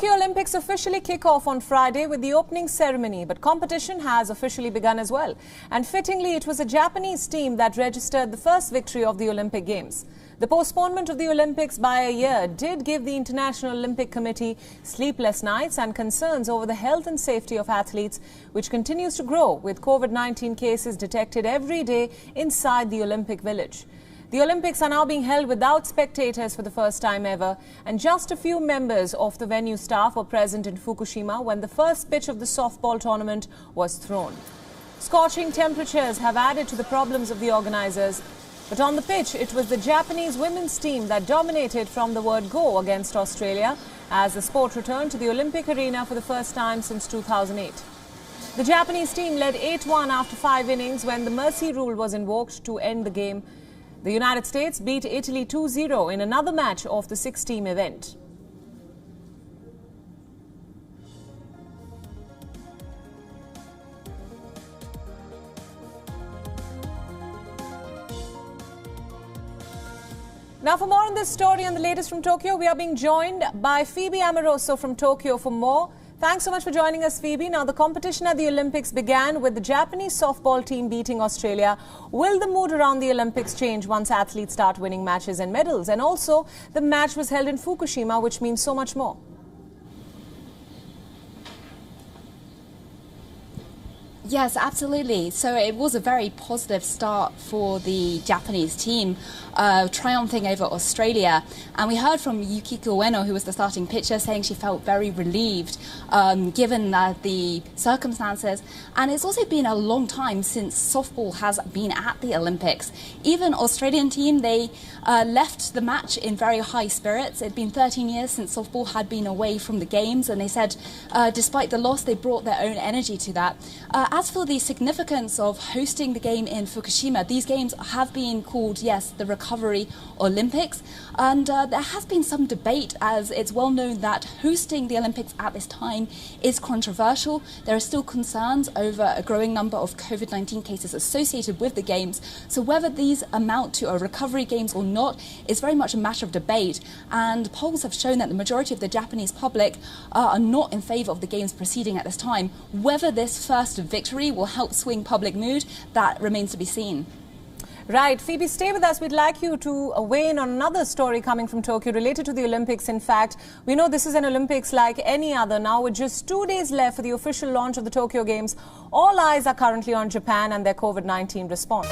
Tokyo Olympics officially kick off on Friday with the opening ceremony, but competition has officially begun as well. And fittingly, it was a Japanese team that registered the first victory of the Olympic Games. The postponement of the Olympics by a year did give the International Olympic Committee sleepless nights and concerns over the health and safety of athletes, which continues to grow with COVID-19 cases detected every day inside the Olympic Village. The Olympics are now being held without spectators for the first time ever, and just a few members of the venue staff were present in Fukushima when the first pitch of the softball tournament was thrown. Scorching temperatures have added to the problems of the organizers, but on the pitch it was the Japanese women's team that dominated from the word go against Australia as the sport returned to the Olympic arena for the first time since 2008. The Japanese team led 8-1 after 5 innings when the mercy rule was invoked to end the game. The United States beat Italy 2-0 in another match of the 6-team event. Now, for more on this story and the latest from Tokyo, we are being joined by Phoebe Amoroso from Tokyo for more. Thanks so much for joining us, Phoebe. Now, the competition at the Olympics began with the Japanese softball team beating Australia. Will the mood around the Olympics change once athletes start winning matches and medals? And also, the match was held in Fukushima, which means so much more. Yes, absolutely. So it was a very positive start for the Japanese team, triumphing over Australia. And we heard from Yukiko Ueno, who was the starting pitcher, saying she felt very relieved given the circumstances. And it's also been a long time since softball has been at the Olympics. Even Australian team, they left the match in very high spirits. It'd been 13 years since softball had been away from the games, and they said despite the loss, they brought their own energy to that. As for the significance of hosting the game in Fukushima, these games have been called, yes, the Recovery Olympics. And there has been some debate, as it's well known that hosting the Olympics at this time is controversial. There are still concerns over a growing number of COVID-19 cases associated with the games. So whether these amount to a recovery games or not is very much a matter of debate. And polls have shown that the majority of the Japanese public are not in favour of the games proceeding at this time. Whether this first victory will help swing public mood, that remains to be seen. Right. Phoebe, stay with us. We'd like you to weigh in on another story coming from Tokyo related to the Olympics. In fact, we know this is an Olympics like any other. Now, with just 2 days left for the official launch of the Tokyo Games, all eyes are currently on Japan and their COVID-19 response.